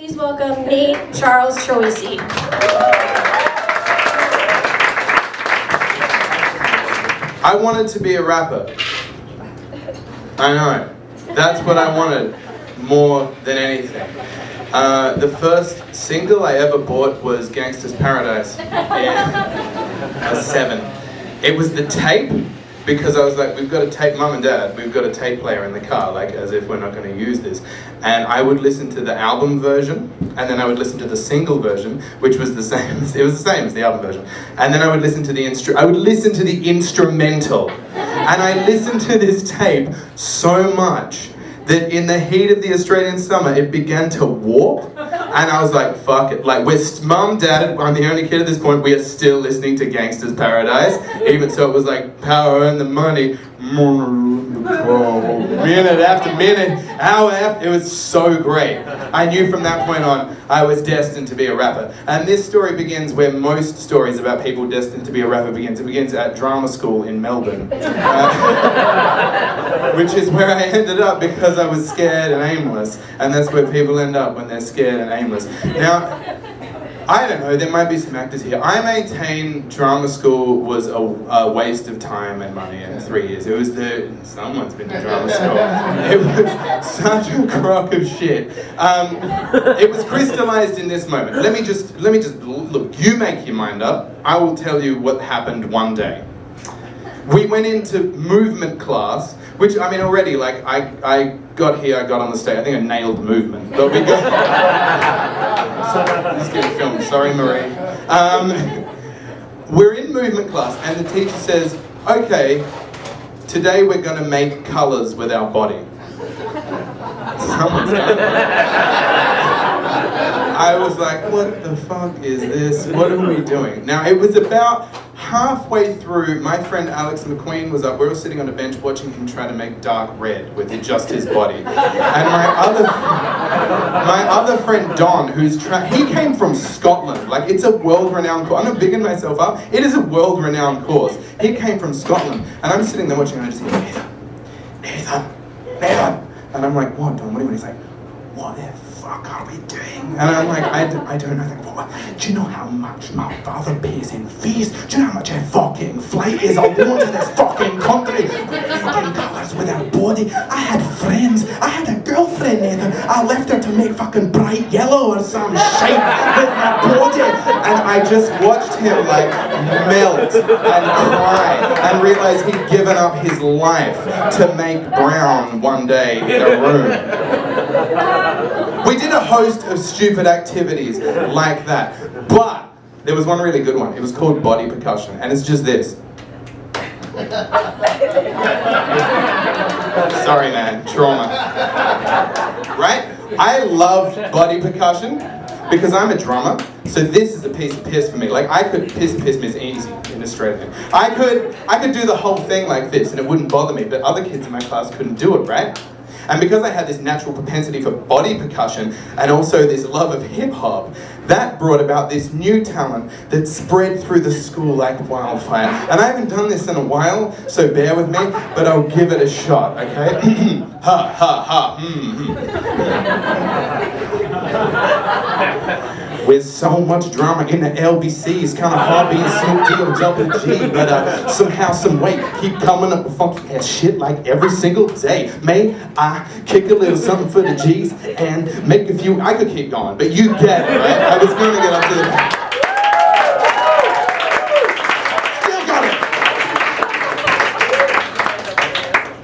Please welcome Nate Charles Troisi. I wanted to be a rapper. I know. That's what I wanted more than anything. The first single I ever bought was Gangsta's Paradise. I was 7. It was the tape, because I was like, we've got a tape, Mum and Dad, we've got a tape player in the car, like as if we're not going to use this. And I would listen to the album version, and then I would listen to the single version, which was the same. It was the same as the album version. And then I would listen to the instrumental. And I listened to this tape so much that in the heat of the Australian summer, it began to warp. And I was like, fuck it. Like, Mum, Dad, I'm the only kid at this point, we are still listening to Gangsta's Paradise. Even so, it was like, power and the money. Minute after minute, hour after, it was so great. I knew from that point on, I was destined to be a rapper. And this story begins where most stories about people destined to be a rapper begins. It begins at drama school in Melbourne. Which is where I ended up because I was scared and aimless. And that's where people end up when they're scared and aimless. Now, I don't know, there might be some actors here. I maintain drama school was a waste of time and money in 3 years. It was someone's been to drama school. It was such a crock of shit. It was crystallized in this moment. Let me just, look, you make your mind up. I will tell you what happened one day. We went into movement class, which, I mean, already, like, I got on the stage, I think I nailed movement, but we got... Let's get a film, sorry Marie. We're in movement class, and the teacher says, okay, today we're going to make colours with our body. Someone's done that. I was like, what the fuck is this? What are we doing? Now, it was about halfway through, my friend Alex McQueen was up. We were sitting on a bench watching him try to make dark red with just his body. And my other friend Don, he came from Scotland. Like, it's a world-renowned course. I'm not bigging myself up. It is a world-renowned course. He came from Scotland. And I'm sitting there watching and I just hear, Nathan. And I'm like, what, Don? What do you mean? He's like, what the fuck are we doing? And I'm like, I don't know. Like, what? Do you know how much my father pays in fees? Do you know how much a fucking flight is alone to this fucking country? Making colours with our body. I had friends. I had a girlfriend, Nathan. I left her to make fucking bright yellow or some shit with my body. And I just watched him like melt and cry and realize he'd given up his life to make brown one day in a room. We did a host of stupid activities like that, but there was one really good one. It was called body percussion, and it's just this. Sorry man, trauma. Right? I loved body percussion because I'm a drummer, so this is a piece of piss for me. Like, I could, piss is easy in Australian. I could do the whole thing like this and it wouldn't bother me, but other kids in my class couldn't do it, right? And because I had this natural propensity for body percussion and also this love of hip-hop, that brought about this new talent that spread through the school like wildfire. And I haven't done this in a while, so bear with me, but I'll give it a shot, okay? Ha, ha, ha, With so much drama in the LBC, it's kind of hard being Snoop D or Double G, but somehow, some way, keep coming up with funky ass shit like every single day. May I kick a little something for the G's and make a few, I could keep going, but you get it, right? I was gonna get up to the...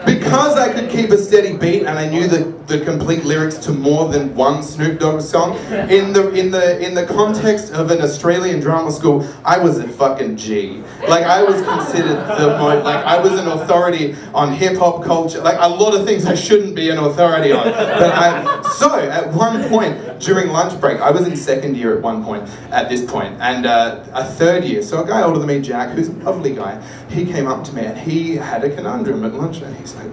Because I could keep a steady beat and I knew the complete lyrics to more than one Snoop Dogg song, in the context of an Australian drama school, I was a fucking G. Like, I was considered I was an authority on hip-hop culture, like a lot of things I shouldn't be an authority on. So at one point during lunch break, I was in second year at this point, and a third year, so a guy older than me, Jack, who's a lovely guy, he came up to me and he had a conundrum at lunch and he's like,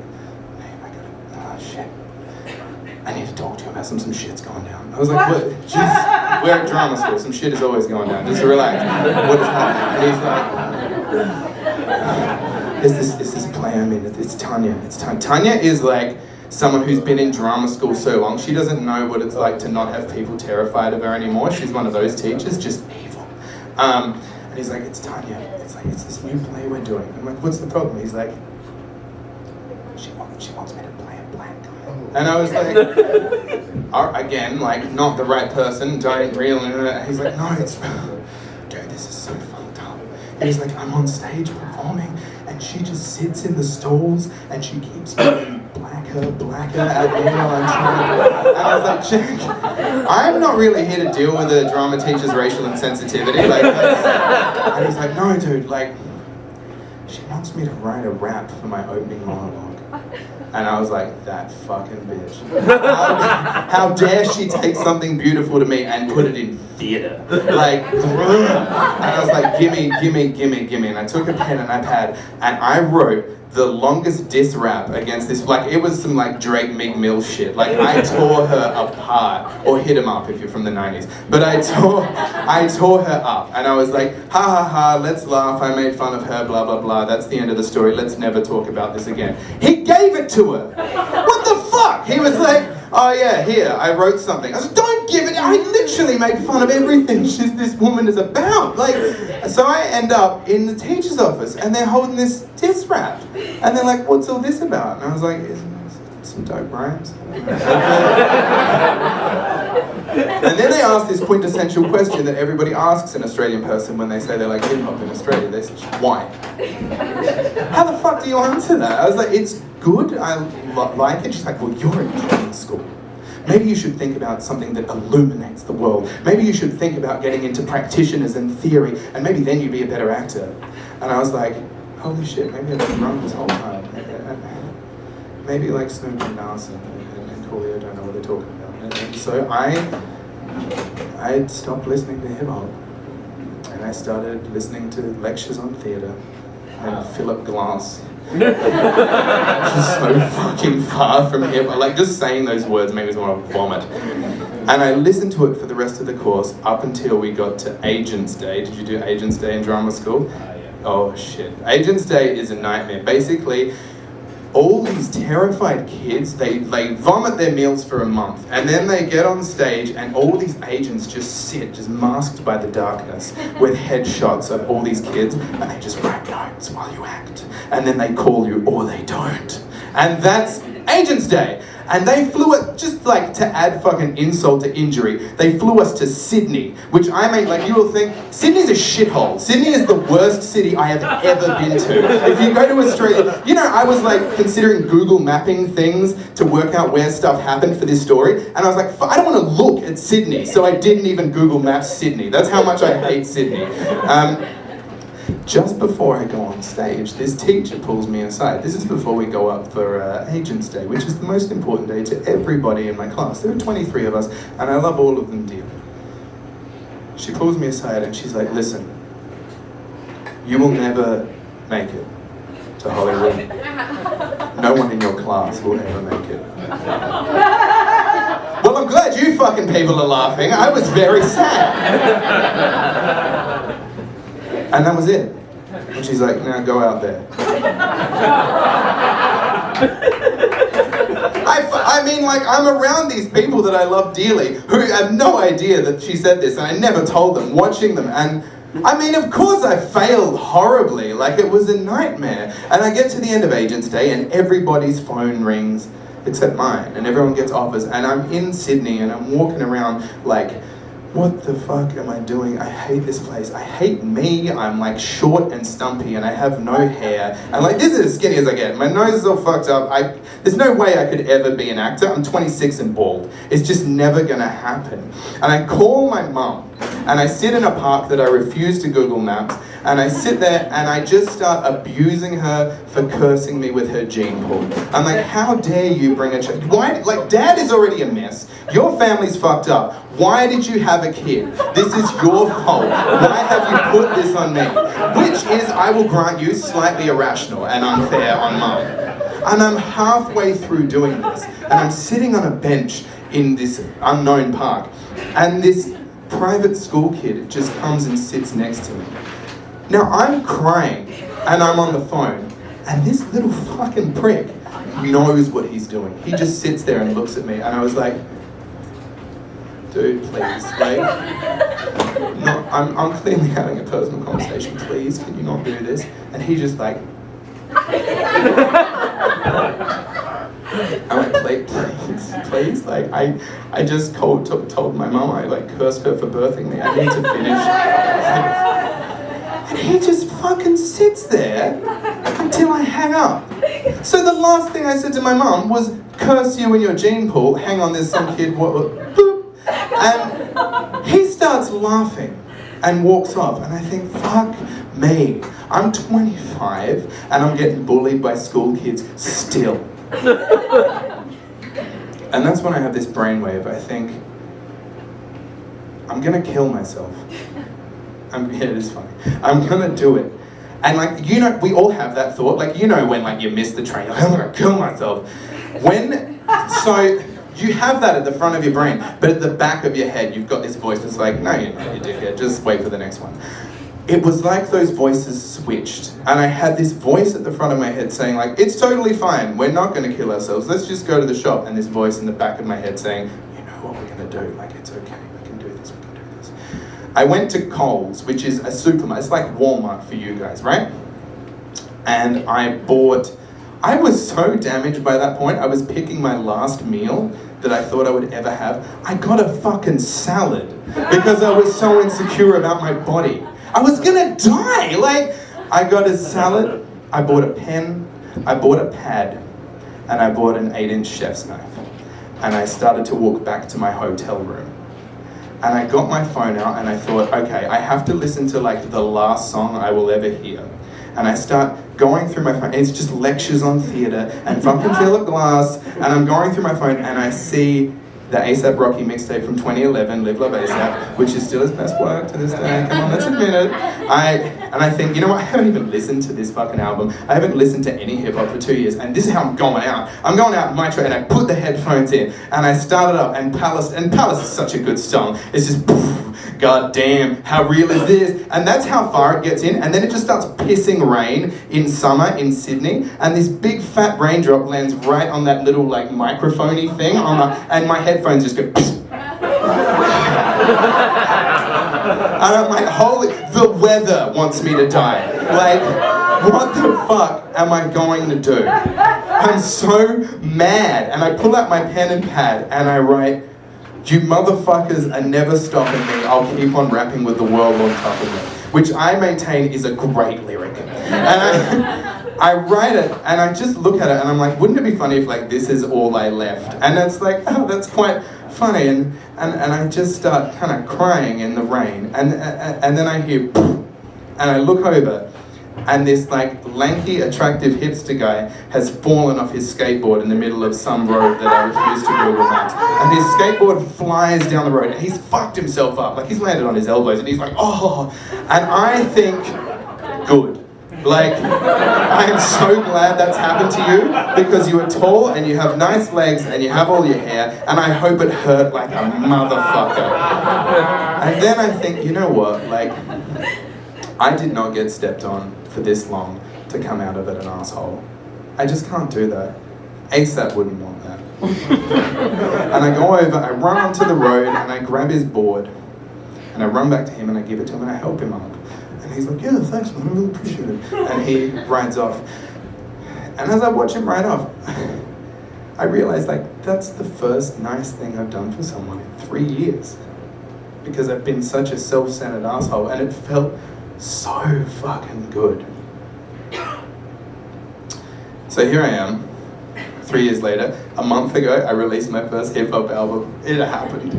I need to talk to you about some shit's going down. I was like, what? Jeez, we're at drama school, some shit is always going down, just relax. What is happening? And he's like, it's this play, I mean, it's Tanya. Tanya is like someone who's been in drama school so long, she doesn't know what it's like to not have people terrified of her anymore. She's one of those teachers, just evil. And he's like, it's Tanya. It's like, it's this new play we're doing. I'm like, what's the problem? He's like, she wants me to play a black guy. And I was like, again, like, not the right person, don't really. He's like, no, it's, dude, this is so fucked up. He's like, I'm on stage performing, and she just sits in the stalls, and she keeps getting blacker at me while I'm trying to. And I was like, Jack, I'm not really here to deal with a drama teacher's racial insensitivity. Like, and he's like, no, dude, like, she wants me to write a rap for my opening monologue. And I was like, that fucking bitch. How dare she take something beautiful to me and put it in theatre? Like, and I was like, gimme. And I took a pen and a pad and I wrote the longest diss rap against this, like, it was some like Drake Meek Mill shit. Like, I tore her apart, or hit him up if you're from the 90s. But I tore her up, and I was like, ha ha ha, let's laugh, I made fun of her, blah blah blah, that's the end of the story, let's never talk about this again. He gave it to her! What the fuck? He was like, oh yeah, here, I wrote something. I said, don't give it, I literally made fun of everything this woman is about. Like, so I end up in the teacher's office, and they're holding this diss rap. And they're like, what's all this about? And I was like, some dope rhymes. And then they asked this quintessential question that everybody asks an Australian person when they say they like hip hop in Australia. They say, why? How the fuck do you answer that? I was like, it's good, I like it. She's like, well, you're in drama school. Maybe you should think about something that illuminates the world. Maybe you should think about getting into practitioners and theory, and maybe then you'd be a better actor. And I was like, holy shit, maybe I've been drunk this whole time. Maybe like Snoop and Nas and Coolio don't know what they're talking about. And so I stopped listening to hip hop, and I started listening to lectures on theatre and Philip Glass. Just so fucking far from hip hop. Like, just saying those words made me want to vomit. And I listened to it for the rest of the course up until we got to Agents Day. Did you do Agents Day in drama school? Yeah. Oh shit. Agents Day is a nightmare. Basically, all these terrified kids, they vomit their meals for a month, and then they get on stage and all these agents just sit, just masked by the darkness, with headshots of all these kids, and they just write notes while you act. And then they call you, or they don't. And that's Agents Day. And they flew it, just like to add fucking insult to injury, they flew us to Sydney, which I mean, like, you will think, Sydney's a shithole. Sydney is the worst city I have ever been to. If you go to Australia, you know, I was like considering Google mapping things to work out where stuff happened for this story, and I was like, I don't want to look at Sydney, so I didn't even Google map Sydney. That's how much I hate Sydney. Just before I go on stage, this teacher pulls me aside. This is before we go up for Agents Day, which is the most important day to everybody in my class. There are 23 of us, and I love all of them dearly. She pulls me aside and she's like, listen, you will never make it to Hollywood. No one in your class will ever make it. Well, I'm glad you fucking people are laughing. I was very sad. And that was it. And she's like, now go out there. I mean, like, I'm around these people that I love dearly who have no idea that she said this, and I never told them, watching them. And I mean, of course I failed horribly. Like, it was a nightmare. And I get to the end of Agents Day and everybody's phone rings except mine, and everyone gets offers, and I'm in Sydney and I'm walking around like, what the fuck am I doing? I hate this place. I hate me. I'm like short and stumpy and I have no hair. And like, this is as skinny as I get. My nose is all fucked up. There's no way I could ever be an actor. I'm 26 and bald. It's just never gonna happen. And I call my mum and I sit in a park that I refuse to Google Maps, and I sit there and I just start abusing her for cursing me with her gene pool. I'm like, how dare you bring a child? Why? Like, dad is already a mess. Your family's fucked up. Why did you have a kid? This is your fault. Why have you put this on me? Which is, I will grant you, slightly irrational and unfair on mum. And I'm halfway through doing this, and I'm sitting on a bench in this unknown park, and this private school kid just comes and sits next to me. Now I'm crying, and I'm on the phone, and this little fucking prick knows what he's doing. He just sits there and looks at me, and I was like, dude, please, like, no, I'm clearly having a personal conversation, please, can you not do this? And he just like, I'm like, please, like, I just told my mom, I like cursed her for birthing me, I need to finish. And he just fucking sits there until I hang up. So the last thing I said to my mom was, curse you in your gene pool, hang on, there's some kid, boop. And he starts laughing and walks off, and I think, fuck me. I'm 25 and I'm getting bullied by school kids still. And that's when I have this brainwave. I think, I'm gonna kill myself. Yeah, it is funny. I'm gonna do it. And like, you know, we all have that thought. Like, you know when like you miss the train, you're like, I'm gonna kill myself. So you have that at the front of your brain, but at the back of your head, you've got this voice that's like, no, you're not, you dickhead, just wait for the next one. It was like those voices switched, and I had this voice at the front of my head saying like, it's totally fine, we're not gonna kill ourselves, let's just go to the shop, and this voice in the back of my head saying, you know what we're gonna do, like it's okay, we can do this, we can do this. I went to Coles, which is a supermarket, it's like Walmart for you guys, right? And I was so damaged by that point, I was picking my last meal that I thought I would ever have. I got a fucking salad because I was so insecure about my body. I was gonna die, like, I got a salad, I bought a pen, I bought a pad, and I bought an 8-inch chef's knife. And I started to walk back to my hotel room. And I got my phone out and I thought, okay, I have to listen to like the last song I will ever hear. And I start going through my phone, and it's just lectures on theatre and fucking Philip Glass, and I'm going through my phone and I see the ASAP Rocky mixtape from 2011, Live Love ASAP, which is still his best work to this day, come on, let's admit it. And I think, you know what, I haven't even listened to this fucking album, I haven't listened to any hip hop for 2 years, and this is how I'm going out. I'm going out in my tray and I put the headphones in, and I started up, and Palace is such a good song, it's just, God damn, how real is this? And that's how far it gets in, and then it just starts pissing rain in summer in Sydney, and this big fat raindrop lands right on that little like microphone-y thing, and my headphones just go and I'm like, holy, the weather wants me to die. Like, what the fuck am I going to do? I'm so mad, and I pull out my pen and pad, and I write, you motherfuckers are never stopping me, I'll keep on rapping with the world on top of me. Which I maintain is a great lyric. And I write it, and I just look at it, and I'm like, wouldn't it be funny if like this is all I left? And it's like, oh, that's quite funny. And I just start kind of crying in the rain. And then I hear, and I look over, and this like lanky, attractive hipster guy has fallen off his skateboard in the middle of some road that I refuse to Google Maps. And his skateboard flies down the road, and he's fucked himself up. Like, he's landed on his elbows, and he's like, oh. And I think, good. Like, I am so glad that's happened to you, because you are tall, and you have nice legs, and you have all your hair, and I hope it hurt like a motherfucker. And then I think, you know what, like, I did not get stepped on for this long to come out of it an asshole. I just can't do that. ASAP wouldn't want that. And I go over, I run onto the road, and I grab his board, and I run back to him, and I give it to him, and I help him up. And he's like, yeah, thanks man, I really appreciate it. And he rides off. And as I watch him ride off, I realize like, that's the first nice thing I've done for someone in 3 years. Because I've been such a self-centered asshole, and it felt so fucking good. So here I am, 3 years later. A month ago, I released my first hip-hop album. It happened.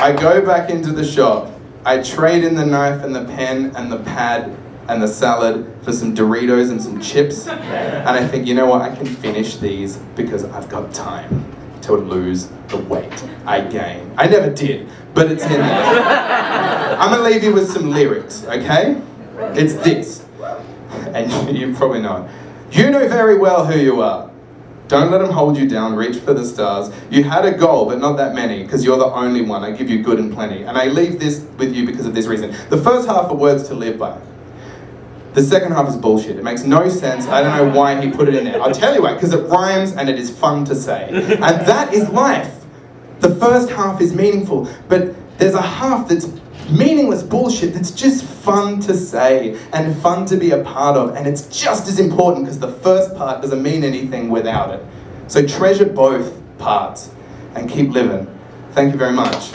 I go back into the shop. I trade in the knife and the pen and the pad and the salad for some Doritos and some chips. And I think, you know what, I can finish these because I've got time to lose the weight I gain. I never did, but it's in there. I'm gonna leave you with some lyrics, okay? It's this, and you probably know it. You know very well who you are. Don't let them hold you down. Reach for the stars. You had a goal, but not that many, because you're the only one. I give you good and plenty. And I leave this with you because of this reason. The first half are words to live by. The second half is bullshit. It makes no sense. I don't know why he put it in there. I'll tell you why, because it rhymes and it is fun to say. And that is life. The first half is meaningful, but there's a half that's meaningless bullshit that's just fun to say and fun to be a part of, and it's just as important because the first part doesn't mean anything without it. So treasure both parts and keep living. Thank you very much.